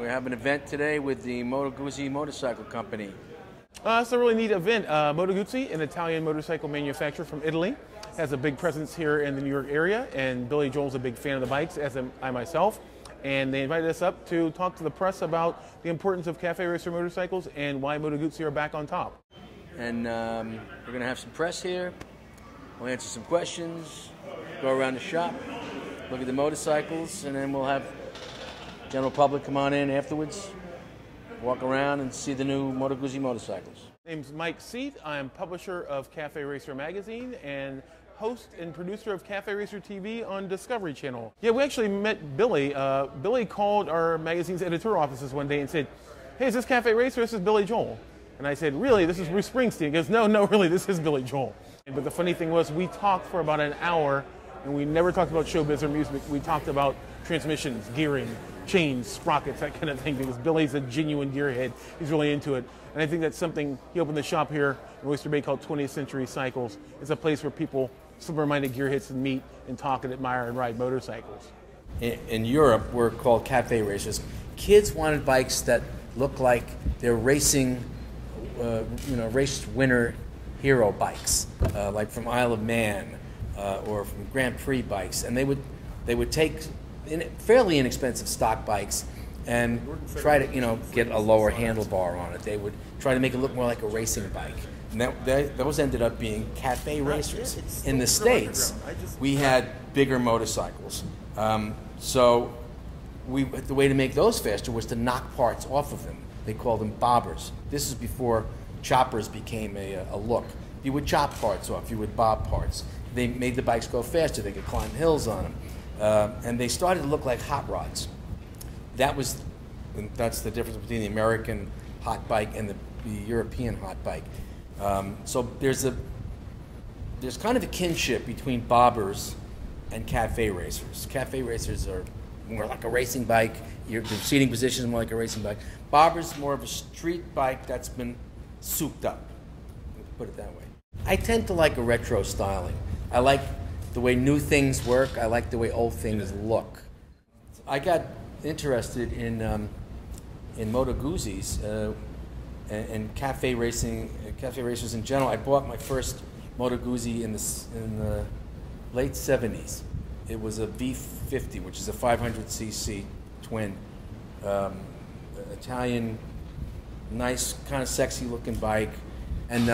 We have an event today with the Moto Guzzi motorcycle company. It's a really neat event. Moto Guzzi, an Italian motorcycle manufacturer from Italy, has a big presence here in the New York area, and Billy Joel's a big fan of the bikes, as am I myself. And they invited us up to talk to the press about the importance of cafe racer motorcycles and why Moto Guzzi are back on top. And we're going to have some press here. We'll answer some questions, go around the shop, look at the motorcycles, and then we'll have general public come on in afterwards, walk around and see the new Moto Guzzi motorcycles. My name's Mike Seat. I'm publisher of Cafe Racer magazine and host and producer of Cafe Racer TV on Discovery Channel. Yeah, we actually met Billy. Billy called our magazine's editorial offices one day and said, "Hey, is this Cafe Racer? This is Billy Joel." And I said, "Really? This is Bruce Springsteen?" He goes, No, really, this is Billy Joel." But the funny thing was, we talked for about an hour, and we never talked about showbiz or music. We talked about transmissions, gearing, chains, sprockets, that kind of thing, because Billy's a genuine gearhead. He's really into it. And I think that's something, he opened the shop here in Oyster Bay called 20th Century Cycles. It's a place where people, sober-minded gearheads, can meet and talk and admire and ride motorcycles. In Europe, we're called cafe racers. Kids wanted bikes that look like they're racing, race winner hero bikes, like from Isle of Man or from Grand Prix bikes, and they would take fairly inexpensive stock bikes and try to get a lower handlebar on it. They would try to make it look more like a racing bike. And those ended up being cafe racers. In the States, we had bigger motorcycles. So the way to make those faster was to knock parts off of them. They called them bobbers. This is before choppers became a look. You would chop parts off, you would bob parts. They made the bikes go faster. They could climb hills on them. And they started to look like hot rods. That's the difference between the American hot bike and the European hot bike. So there's kind of a kinship between bobbers and cafe racers. Cafe racers are more like a racing bike. The seating position is more like a racing bike. Bobbers more of a street bike that's been souped up. Put it that way. I tend to like a retro styling. I like the way new things work. I like the way old things look. I got interested in Moto Guzzis and cafe racers in general. I bought my first Moto Guzzi in the late 70s. It was a V50, which is a 500cc twin, Italian, nice, kind of sexy looking bike. And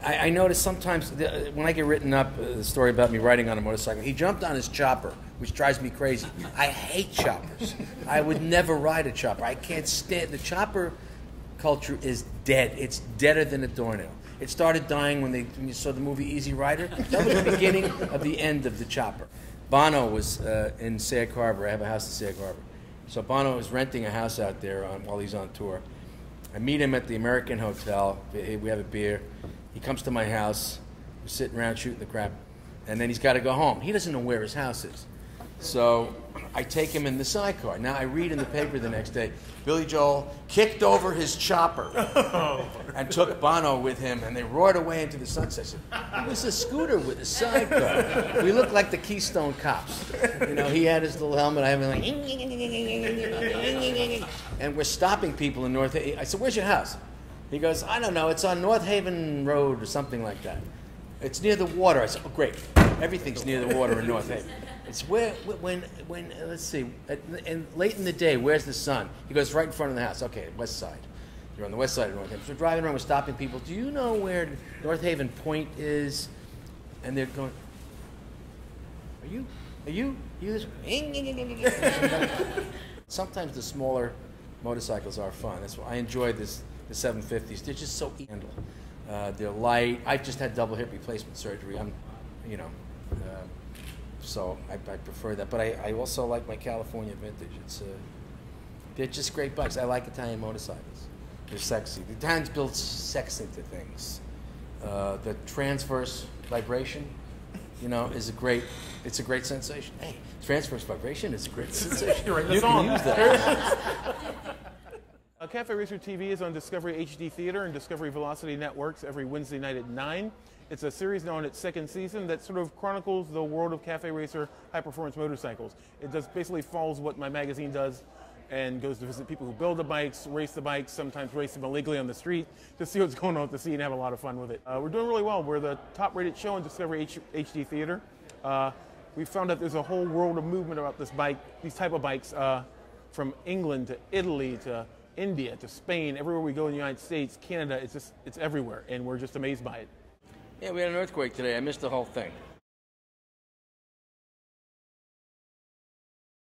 I noticed sometimes when I get written up, the story about me riding on a motorcycle, he jumped on his chopper, which drives me crazy. I hate choppers. I would never ride a chopper. I can't stand the chopper culture is dead. It's deader than a doornail. It started dying when you saw the movie Easy Rider. That was the beginning of the end of the chopper. Bono was in Sag Harbor. I have a house in Sag Harbor. So Bono was renting a house out there while he's on tour. I meet him at the American Hotel. We have a beer. He comes to my house. We're sitting around shooting the crap. And then he's got to go home. He doesn't know where his house is. So I take him in the sidecar. Now I read in the paper the next day, Billy Joel kicked over his chopper and took Bono with him, and they roared away into the sunset. It was a scooter with a sidecar. We looked like the Keystone Cops. He had his little helmet. I have like, and we're stopping people in North Haven. I said, "Where's your house?" He goes, "I don't know. It's on North Haven Road or something like that. It's near the water." I said, "Oh, great. Everything's near the water in North Haven." It's when let's see, and late in the day, where's the sun? He goes, "Right in front of the house." Okay, west side. You're on the west side of North Haven. So we're driving around, we're stopping people. "Do you know where North Haven Point is?" And they're going, Are you this? Sometimes the smaller motorcycles are fun. That's why I enjoy the 750s. They're just so easy to handle. They're light. I just had double hip replacement surgery. So I prefer that. But I also like my California Vintage. They're just great bikes. I like Italian motorcycles. They're sexy. The Italians build sex into things. The transverse vibration, is a great sensation. Hey, transverse vibration is a great sensation. You can use that. Cafe Racer TV is on Discovery HD Theater and Discovery Velocity Networks every Wednesday night at 9. It's a series now in its second season that sort of chronicles the world of Cafe Racer high-performance motorcycles. It basically follows what my magazine does and goes to visit people who build the bikes, race the bikes, sometimes race them illegally on the street to see what's going on at the scene and have a lot of fun with it. We're doing really well. We're the top-rated show in Discovery HD Theater. We found out there's a whole world of movement about this bike, these type of bikes, from England to Italy to India to Spain. Everywhere we go in the United States, Canada, it's everywhere, and we're just amazed by it. Yeah, we had an earthquake today. I missed the whole thing.